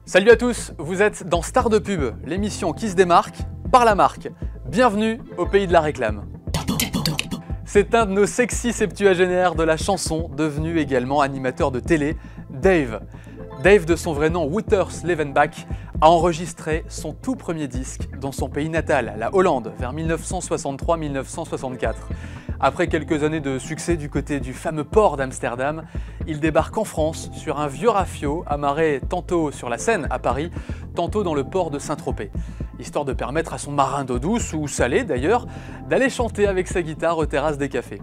Salut à tous, vous êtes dans Star de Pub, l'émission qui se démarque par la marque. Bienvenue au pays de la réclame. C'est un de nos sexy septuagénaires de la chanson, devenu également animateur de télé, Dave. Dave, de son vrai nom Wouters Levenbach, a enregistré son tout premier disque dans son pays natal, la Hollande, vers 1963-1964. Après quelques années de succès du côté du fameux port d'Amsterdam, il débarque en France sur un vieux rafio amarré tantôt sur la Seine à Paris, tantôt dans le port de Saint-Tropez, histoire de permettre à son marin d'eau douce, ou salée d'ailleurs, d'aller chanter avec sa guitare aux terrasses des cafés.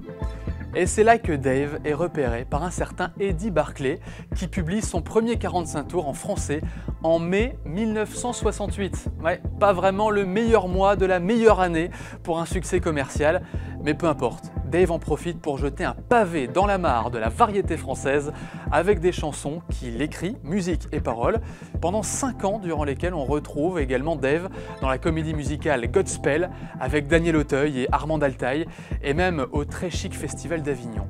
Et c'est là que Dave est repéré par un certain Eddie Barclay, qui publie son premier 45 tours en français en mai 1968. Ouais, pas vraiment le meilleur mois de la meilleure année pour un succès commercial, mais peu importe. Dave en profite pour jeter un pavé dans la mare de la variété française avec des chansons qu'il écrit, musique et paroles, pendant 5 ans durant lesquels on retrouve également Dave dans la comédie musicale Godspell avec Daniel Auteuil et Armand Altaï, et même au très chic festival d'Avignon.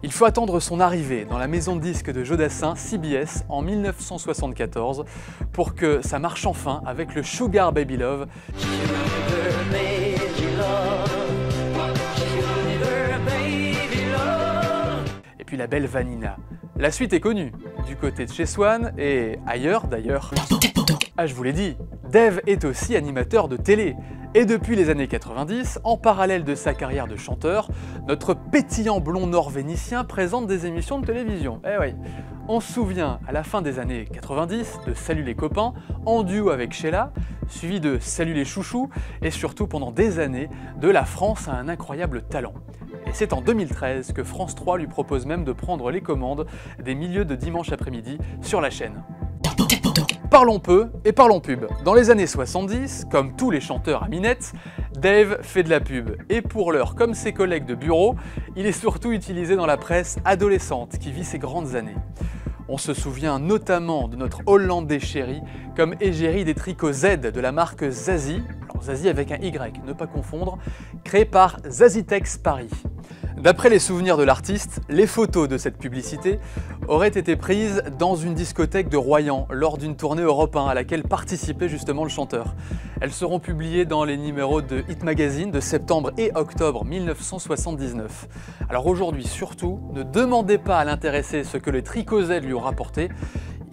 Il faut attendre son arrivée dans la maison de disques de Jodassin, CBS, en 1974 pour que ça marche enfin avec le Sugar Baby Love. Et puis la belle Vanina. La suite est connue, du côté de chez Swan et ailleurs d'ailleurs. Ah, je vous l'ai dit, Dave est aussi animateur de télé. Et depuis les années 90, en parallèle de sa carrière de chanteur, notre pétillant blond nord-vénitien présente des émissions de télévision. Eh oui, on se souvient à la fin des années 90 de Salut les copains, en duo avec Sheila, suivi de Salut les chouchous, et surtout pendant des années de La France a un incroyable talent. Et c'est en 2013 que France 3 lui propose même de prendre les commandes des milieux de dimanche après-midi sur la chaîne. Parlons peu et parlons pub. Dans les années 70, comme tous les chanteurs à minette, Dave fait de la pub. Et pour l'heure, comme ses collègues de bureau, il est surtout utilisé dans la presse adolescente qui vit ses grandes années. On se souvient notamment de notre Hollandais chéri comme égérie des tricots Z de la marque Zazie, alors Zazie avec un Y, ne pas confondre, créé par Zazitex Paris. D'après les souvenirs de l'artiste, les photos de cette publicité auraient été prises dans une discothèque de Royan lors d'une tournée Europe 1 à laquelle participait justement le chanteur. Elles seront publiées dans les numéros de Hit Magazine de septembre et octobre 1979. Alors aujourd'hui surtout, ne demandez pas à l'intéressé ce que les tricots Z lui ont rapporté,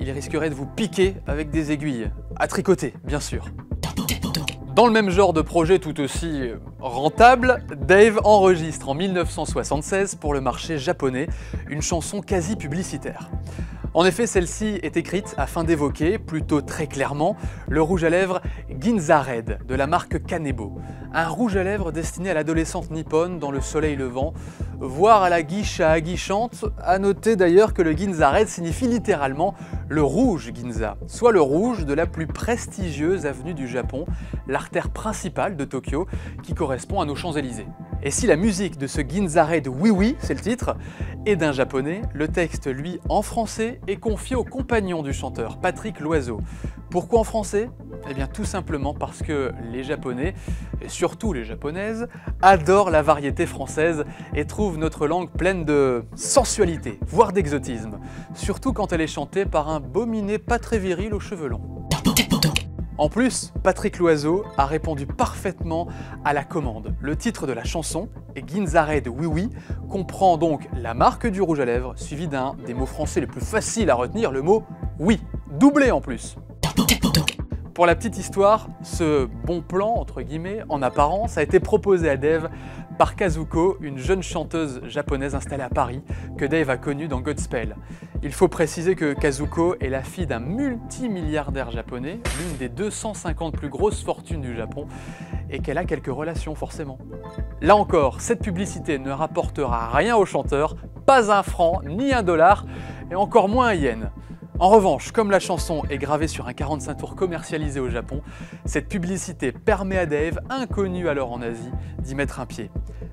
il risquerait de vous piquer avec des aiguilles, à tricoter bien sûr. Dans le même genre de projet tout aussi rentable, Dave enregistre en 1976 pour le marché japonais une chanson quasi publicitaire. En effet, celle-ci est écrite afin d'évoquer, plutôt très clairement, le rouge à lèvres Ginza Red de la marque Kanebo. Un rouge à lèvres destiné à l'adolescente nippone dans le soleil levant, voire à la geisha aguichante. À noter d'ailleurs que le Ginza Red signifie littéralement le rouge Ginza, soit le rouge de la plus prestigieuse avenue du Japon, l'artère principale de Tokyo, qui correspond à nos Champs-Élysées. Et si la musique de ce Ginza Red Oui Oui, c'est le titre, est d'un japonais, le texte, lui, en français, est confié au compagnon du chanteur, Patrick Loiseau. Pourquoi en français? Eh bien tout simplement parce que les Japonais, et surtout les Japonaises, adorent la variété française et trouvent notre langue pleine de sensualité, voire d'exotisme, surtout quand elle est chantée par un beau minet pas très viril aux cheveux longs. En plus, Patrick Loiseau a répondu parfaitement à la commande. Le titre de la chanson, Ginza Red Oui Oui, comprend donc la marque du rouge à lèvres, suivi d'un des mots français les plus faciles à retenir, le mot oui, doublé en plus. Pour la petite histoire, ce bon plan, entre guillemets, en apparence, a été proposé à Dave par Kazuko, une jeune chanteuse japonaise installée à Paris, que Dave a connue dans Godspell. Il faut préciser que Kazuko est la fille d'un multimilliardaire japonais, l'une des 250 plus grosses fortunes du Japon, et qu'elle a quelques relations forcément. Là encore, cette publicité ne rapportera rien au chanteur, pas un franc, ni un dollar, et encore moins un yen. En revanche, comme la chanson est gravée sur un 45 tours commercialisé au Japon, cette publicité permet à Dave, inconnu alors en Asie, d'y mettre un pied.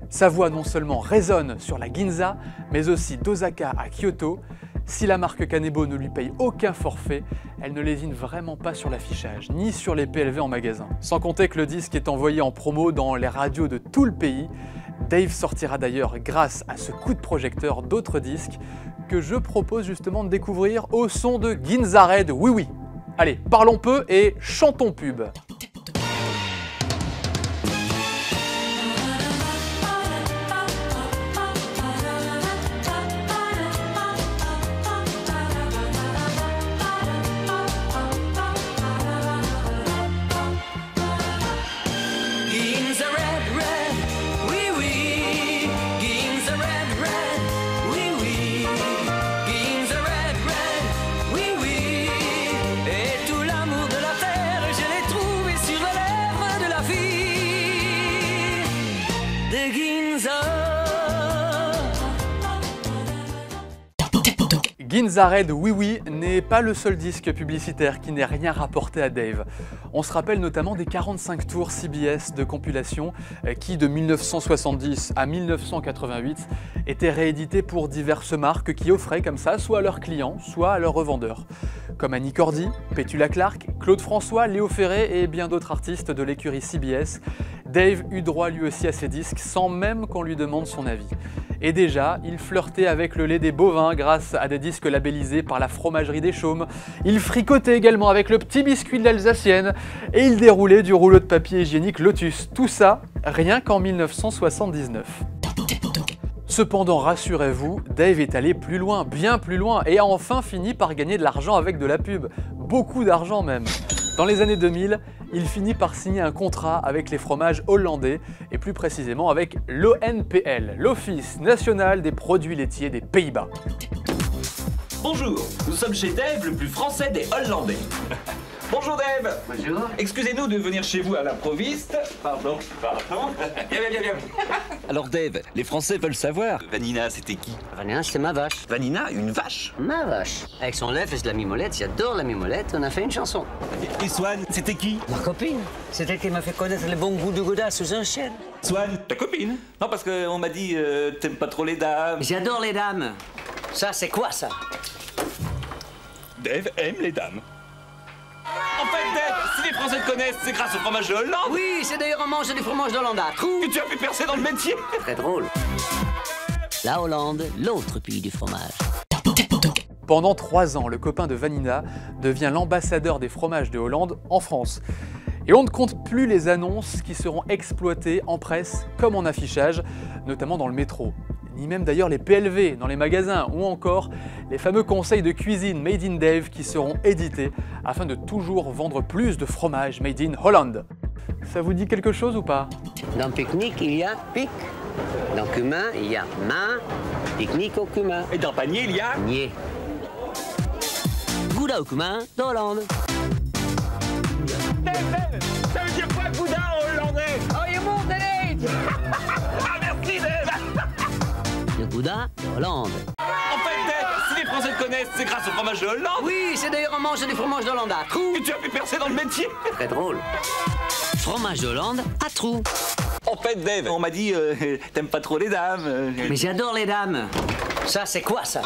Sa voix non seulement résonne sur la Ginza, mais aussi d'Osaka à Kyoto, Si la marque Kanebo ne lui paye aucun forfait, elle ne lésine vraiment pas sur l'affichage, ni sur les PLV en magasin. Sans compter que le disque est envoyé en promo dans les radios de tout le pays. Dave sortira d'ailleurs, grâce à ce coup de projecteur, d'autres disques que je propose justement de découvrir au son de Ginza Red, oui oui. Allez, parlons peu et chantons pub. Ginza Red, oui oui, n'est pas le seul disque publicitaire qui n'ait rien rapporté à Dave. On se rappelle notamment des 45 tours CBS de compilation qui, de 1970 à 1988, étaient réédités pour diverses marques qui offraient comme ça soit à leurs clients, soit à leurs revendeurs. Comme Annie Cordy, Petula Clark, Claude François, Léo Ferré et bien d'autres artistes de l'écurie CBS, Dave eut droit lui aussi à ses disques sans même qu'on lui demande son avis. Et déjà, il flirtait avec le lait des bovins grâce à des disques labellisés par la fromagerie des Chaumes. Il fricotait également avec le petit biscuit de l'Alsacienne et il déroulait du rouleau de papier hygiénique Lotus. Tout ça, rien qu'en 1979. Cependant, rassurez-vous, Dave est allé plus loin, bien plus loin, et a enfin fini par gagner de l'argent avec de la pub. Beaucoup d'argent même. Dans les années 2000, il finit par signer un contrat avec les fromages hollandais, et plus précisément avec l'ONPL, l'Office national des produits laitiers des Pays-Bas. Bonjour, nous sommes chez Dave, le plus français des Hollandais. Bonjour Dave. Bonjour. Excusez-nous de venir chez vous à l'improviste. Pardon. Viens. Alors Dave, les Français veulent savoir, Vanina, c'était qui? Vanina, c'est ma vache. Vanina, une vache? Ma vache. Avec son lait, fait de la mimolette. J'adore la mimolette. On a fait une chanson. Et Swan, c'était qui? Ma copine. C'est elle qui m'a fait connaître le bon goût de Godard sous un chêne. Swan, ta copine? Non, parce qu'on m'a dit, t'aimes pas trop les dames. J'adore les dames. Ça, c'est quoi, ça? Dave aime les dames. En fait, Dave, si les Français te connaissent, c'est grâce au fromage de Hollande. Oui, c'est d'ailleurs un mange du fromage d'Hollande à trous. Que tu as pu percer dans le métier. Très drôle. La Hollande, l'autre pays du fromage. Pendant 3 ans, le copain de Vanina devient l'ambassadeur des fromages de Hollande en France. Et on ne compte plus les annonces qui seront exploitées en presse comme en affichage, notamment dans le métro. Ni même d'ailleurs les PLV dans les magasins, ou encore les fameux conseils de cuisine Made in Dave qui seront édités afin de toujours vendre plus de fromage Made in Holland. Ça vous dit quelque chose ou pas? Dans pique-nique, il y a pique. Dans cumin, il y a main. Pique-nique au cumin. Et dans panier, il y a... Nier. Gouda au cumin d'Hollande. Dave, ça veut dire quoi, Gouda en hollandais? Oh, you moved the date! Ah, merci, Dave. Le Gouda d'Hollande. En fait, Dave, si les Français te connaissent, c'est grâce au fromage de Hollande. Oui, c'est d'ailleurs un mange du fromage d'Hollande à trous. Que tu as pu percer dans le métier. Très drôle. Fromage d'Hollande à trous. En fait, Dave, on m'a dit, t'aimes pas trop les dames. Mais j'adore les dames. Ça, c'est quoi, ça?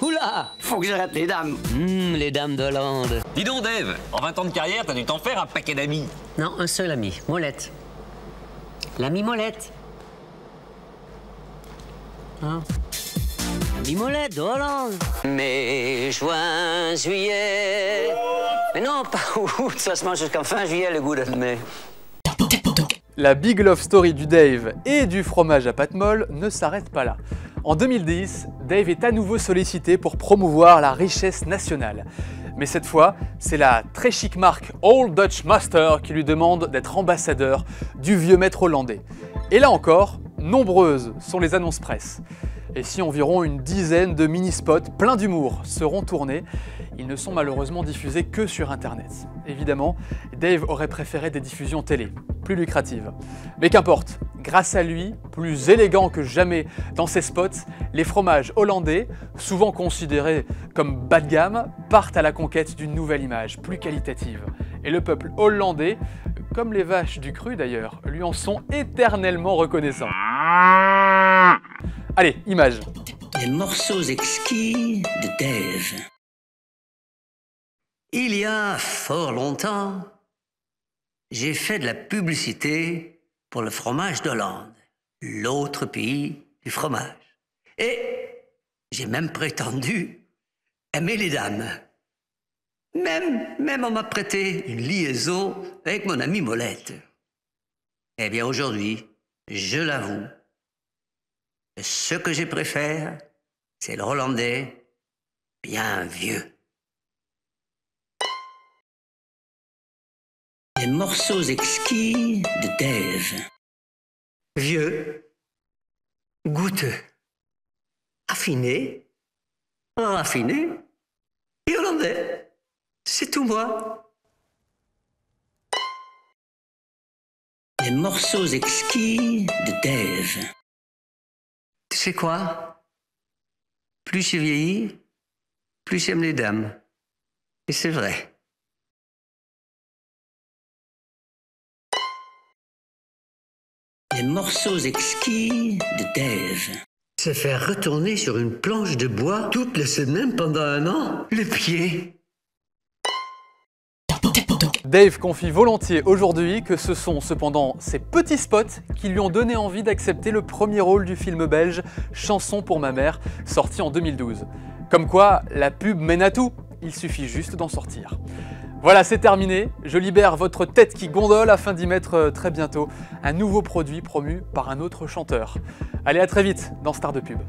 Oula! Faut que j'arrête les dames. Les dames d'Hollande. Dis donc, Dave, en 20 ans de carrière, t'as dû t'en faire un paquet d'amis. Non, un seul ami. Molette. L'ami Molette. Hein? L'ami Molette d'Hollande. Mai, juin, juillet. Mais non, pas août. Ça se mange jusqu'en fin juillet, le goût de mai. La big love story du Dave et du fromage à pâte molle ne s'arrête pas là. En 2010, Dave est à nouveau sollicité pour promouvoir la richesse nationale. Mais cette fois, c'est la très chic marque Old Dutch Master qui lui demande d'être ambassadeur du vieux maître hollandais. Et là encore, nombreuses sont les annonces presse. Et si environ une dizaine de mini-spots pleins d'humour seront tournés, ils ne sont malheureusement diffusés que sur Internet. Évidemment, Dave aurait préféré des diffusions télé, plus lucratives. Mais qu'importe, grâce à lui, plus élégant que jamais dans ses spots, les fromages hollandais, souvent considérés comme bas de gamme, partent à la conquête d'une nouvelle image, plus qualitative. Et le peuple hollandais, comme les vaches du cru d'ailleurs, lui en sont éternellement reconnaissants. Allez, image. Les morceaux exquis de Dave. Il y a fort longtemps, j'ai fait de la publicité pour le fromage d'Hollande, l'autre pays du fromage. Et j'ai même prétendu aimer les dames. Même on m'a prêté une liaison avec mon ami Molette. Eh bien aujourd'hui, je l'avoue, ce que je préfère, c'est le hollandais bien vieux. Les morceaux exquis de Dave. Vieux, goûteux, affiné, raffiné et hollandais. C'est tout moi. Les morceaux exquis de Dave. Tu sais quoi? Plus je vieillis, plus j'aime les dames. Et c'est vrai. Les morceaux exquis de Dave. Se faire retourner sur une planche de bois toutes les semaines pendant un an, les pieds. Dave confie volontiers aujourd'hui que ce sont cependant ces petits spots qui lui ont donné envie d'accepter le premier rôle du film belge Chanson pour ma mère, sorti en 2012. Comme quoi, la pub mène à tout, il suffit juste d'en sortir. Voilà, c'est terminé, je libère votre tête qui gondole afin d'y mettre très bientôt un nouveau produit promu par un autre chanteur. Allez, à très vite dans Star de Pub.